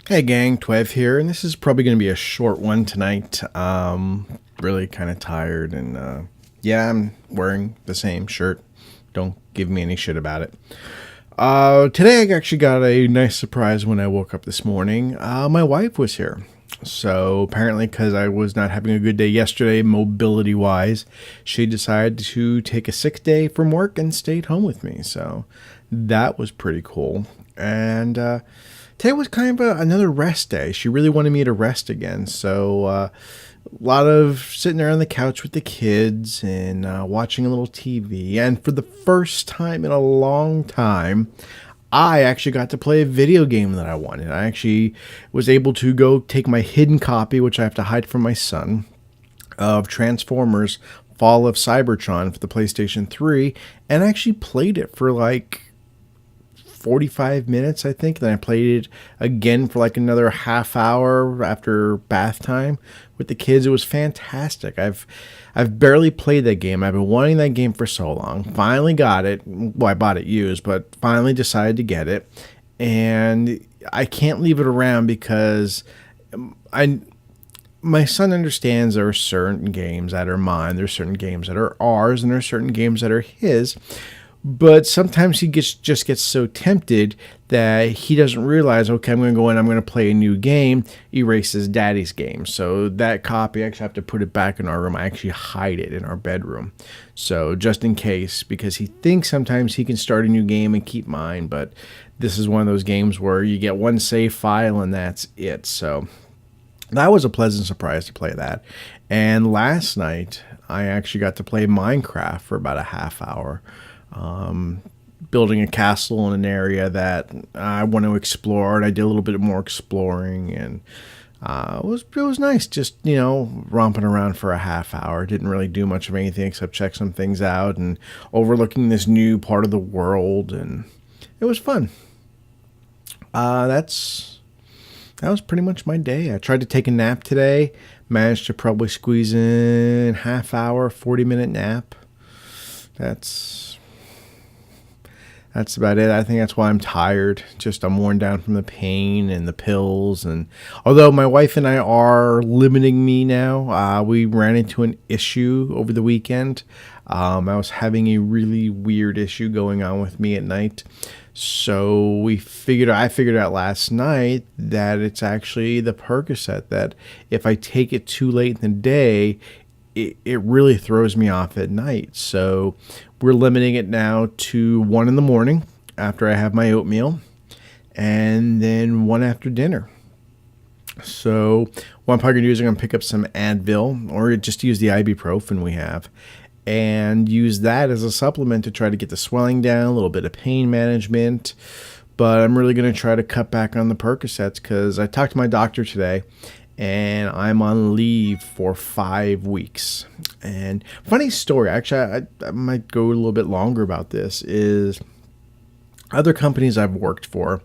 Hey gang, Twev here, and this is probably going to be a short one tonight. Really kind of tired, and yeah, I'm wearing the same shirt. Don't give me any shit about it. Today I actually got a nice surprise when I woke up this morning. My wife was here. So apparently, because I was not having a good day yesterday, mobility wise, she decided to take a sick day from work and stayed home with me. So that was pretty cool. And today was kind of another rest day. She really wanted me to rest again. So a lot of sitting there on the couch with the kids and watching a little TV. And for the first time in a long time, I actually got to play a video game that I wanted. I actually was able to go take my hidden copy, which I have to hide from my son, of Transformers Fall of Cybertron for the PlayStation 3, and actually played it for like 45 minutes, I think. Then I played it again for like another half hour after bath time with the kids. It was fantastic. I've barely played that game. I've been wanting that game for so long. Finally got it. Well, I bought it used, but finally decided to get it. And I can't leave it around because I my son understands there are certain games that are mine, there's certain games that are ours, and there's certain games that are his. But sometimes he just gets so tempted that he doesn't realize, okay, I'm going to go in, I'm going to play a new game, erases daddy's game. So that copy, I actually have to put it back in our room. I actually hide it in our bedroom. So just in case, because he thinks sometimes he can start a new game and keep mine. But this is one of those games where you get one save file and that's it. So that was a pleasant surprise to play that. And last night, I actually got to play Minecraft for about a half hour. Building a castle in an area that I want to explore, and I did a little bit more exploring, and it was nice just romping around for a half hour. Didn't really do much of anything except check some things out and overlooking this new part of the world, and it was fun. That was pretty much my day. I tried to take a nap today, managed to probably squeeze in half hour, 40-minute nap. That's about it. I think that's why I'm tired. Just I'm worn down from the pain and the pills. And although my wife and I are limiting me now, we ran into an issue over the weekend. I was having a really weird issue going on with me at night. So I figured out last night that it's actually the Percocet, that if I take it too late in the day, it really throws me off at night. So we're limiting it now to 1 in the morning after I have my oatmeal, and then 1 after dinner. So what I'm probably going to do is I'm going to pick up some Advil, or just use the ibuprofen we have, and use that as a supplement to try to get the swelling down, a little bit of pain management. But I'm really going to try to cut back on the Percocets because I talked to my doctor today, and I'm on leave for 5 weeks. And funny story, actually, I might go a little bit longer about this, is other companies I've worked for,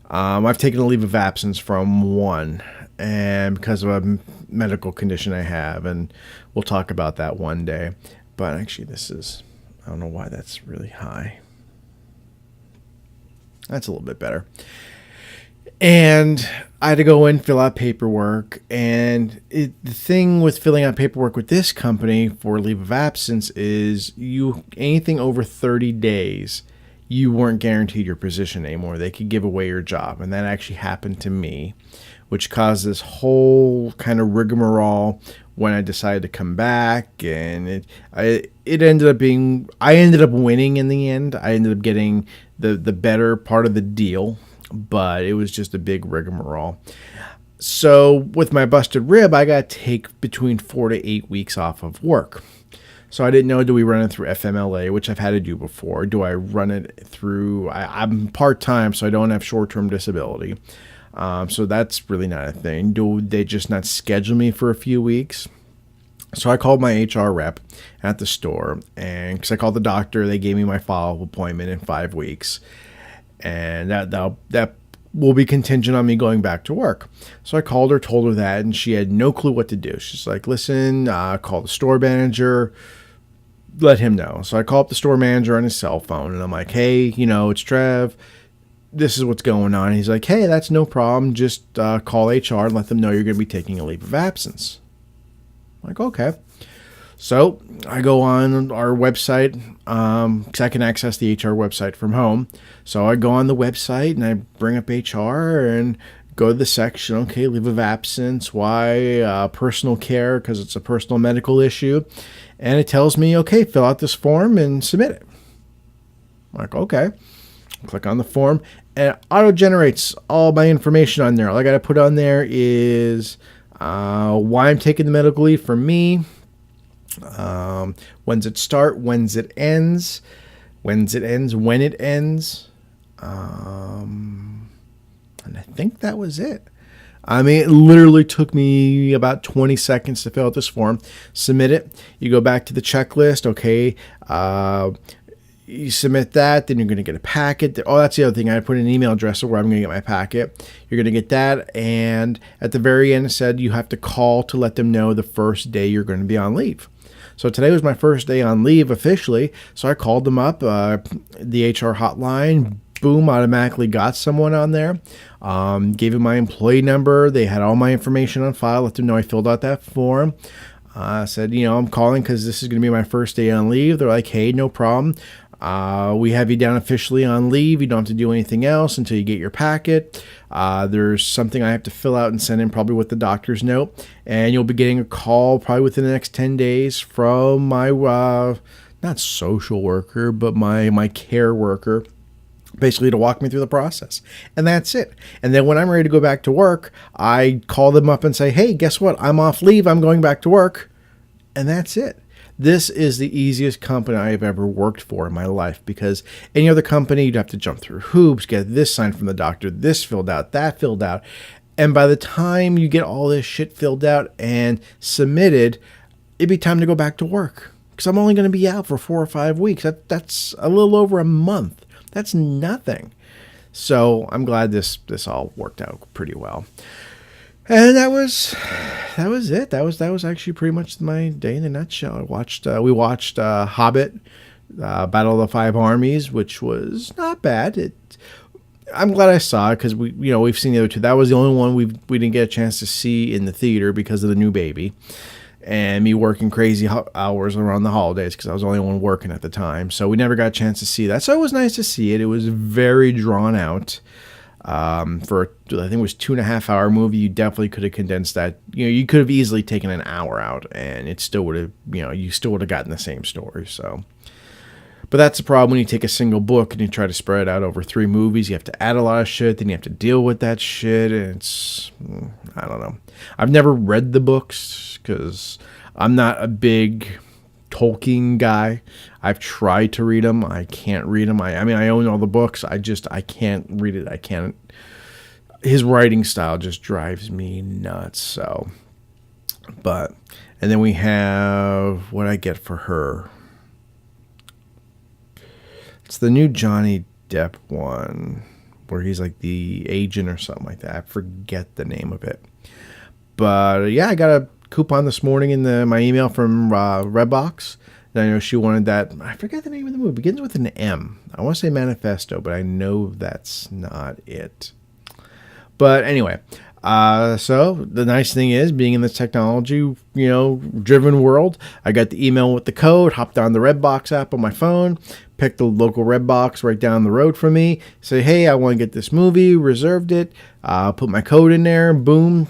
I've taken a leave of absence from one, and because of a medical condition I have, and we'll talk about that one day. But actually, I don't know why that's really high. That's a little bit better. And I had to go in, fill out paperwork. And the thing with filling out paperwork with this company for leave of absence is anything over 30 days, you weren't guaranteed your position anymore. They could give away your job. And that actually happened to me, which caused this whole kind of rigmarole when I decided to come back. And I ended up winning in the end. I ended up getting the better part of the deal, but it was just a big rigmarole. So with my busted rib, I got to take between 4 to 8 weeks off of work. So I didn't know, do we run it through FMLA, which I've had to do before? Do I run it through, I'm part-time, so I don't have short-term disability. So that's really not a thing. Do they just not schedule me for a few weeks? So I called my HR rep at the store, and because I called the doctor, they gave me my follow-up appointment in 5 weeks. And that will be contingent on me going back to work. So I called her, told her that, and she had no clue what to do. She's like, listen, call the store manager, let him know. So I call up the store manager on his cell phone, and I'm like, hey, it's Trev. this is what's going on. He's like, hey, that's no problem. Just call HR and let them know you're going to be taking a leave of absence. I'm like, okay. So I go on our website because I can access the HR website from home. So I go on the website and I bring up HR and go to the section, okay, leave of absence, why, personal care because it's a personal medical issue. And it tells me, okay, fill out this form and submit it. I'm like, okay. Click on the form and it auto-generates all my information on there. All I got to put on there is why I'm taking the medical leave for me, when's it start, when's it ends, when it ends. And I think that was it. I mean, it literally took me about 20 seconds to fill out this form, submit it. You go back to the checklist. Okay. You submit that, then you're going to get a packet. Oh, that's the other thing. I put an email address of where I'm going to get my packet. You're going to get that. And at the very end, it said you have to call to let them know the first day you're going to be on leave. So today was my first day on leave officially. So I called them up, the HR hotline. Boom, automatically got someone on there. Gave him my employee number. They had all my information on file. Let them know I filled out that form. Said, I'm calling because this is going to be my first day on leave. They're like, hey, no problem. We have you down officially on leave. You don't have to do anything else until you get your packet. There's something I have to fill out and send in probably with the doctor's note. And you'll be getting a call probably within the next 10 days from my, not social worker, but my care worker, basically to walk me through the process. And that's it. And then when I'm ready to go back to work, I call them up and say, hey, guess what? I'm off leave. I'm going back to work. And that's it. This is the easiest company I have ever worked for in my life, because any other company, you'd have to jump through hoops, get this signed from the doctor, this filled out, that filled out. And by the time you get all this shit filled out and submitted, it'd be time to go back to work, because I'm only going to be out for 4 or 5 weeks. That's a little over a month. That's nothing. So I'm glad this all worked out pretty well. And that was it. That was actually pretty much my day in a nutshell. We watched Hobbit, Battle of the Five Armies, which was not bad. I'm glad I saw it because we've seen the other two. That was the only one we didn't get a chance to see in the theater because of the new baby, and me working crazy hours around the holidays because I was the only one working at the time. So we never got a chance to see that. So it was nice to see it. It was very drawn out. For I think it was 2.5 hour movie. You definitely could have condensed that. You could have easily taken an hour out, and it still would have. You still would have gotten the same story. So, but that's the problem when you take a single book and you try to spread it out over 3 movies. You have to add a lot of shit, then you have to deal with that shit, and it's I don't know. I've never read the books because I'm not a big Tolkien guy. I've tried to read them. I can't read them. I mean, I own all the books. I can't read it. I can't. His writing style just drives me nuts. So, and then we have what I get for her. It's the new Johnny Depp one where he's like the agent or something like that. I forget the name of it. But yeah, I got a coupon this morning in my email from Redbox. And I know she wanted that. I forget the name of the movie. It begins with an M. I want to say Manifesto, but I know that's not it. But anyway, so the nice thing is being in this technology, driven world, I got the email with the code, hopped on the Redbox app on my phone, picked the local Redbox right down the road from me, say, hey, I want to get this movie, reserved it, put my code in there, boom,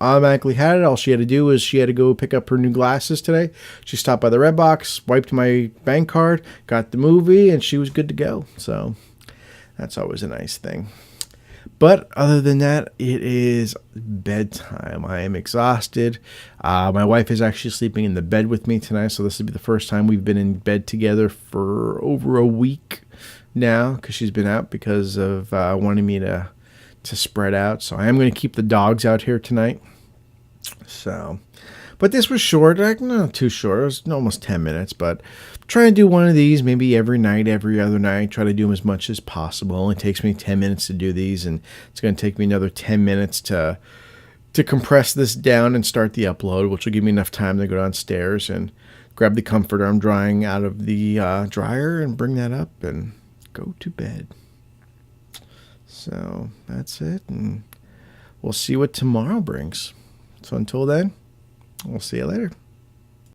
automatically had it. All she had to do was she had to go pick up her new glasses today. She stopped by the Redbox, wiped my bank card, got the movie, and she was good to go. So that's always a nice thing. But other than that, it is bedtime. I am exhausted. My wife is actually sleeping in the bed with me tonight, so this will be the first time we've been in bed together for over a week now because she's been out because of wanting me to spread out. So I am going to keep the dogs out here tonight. So, but this was short, not too short. It was almost 10 minutes, but trying to do one of these maybe every night, every other night. Try to do them as much as possible. It only takes me 10 minutes to do these, and it's going to take me another 10 minutes to compress this down and start the upload, which will give me enough time to go downstairs and grab the comforter I'm drying out of the dryer and bring that up and go to bed. So that's it, and we'll see what tomorrow brings. So until then, we'll see you later.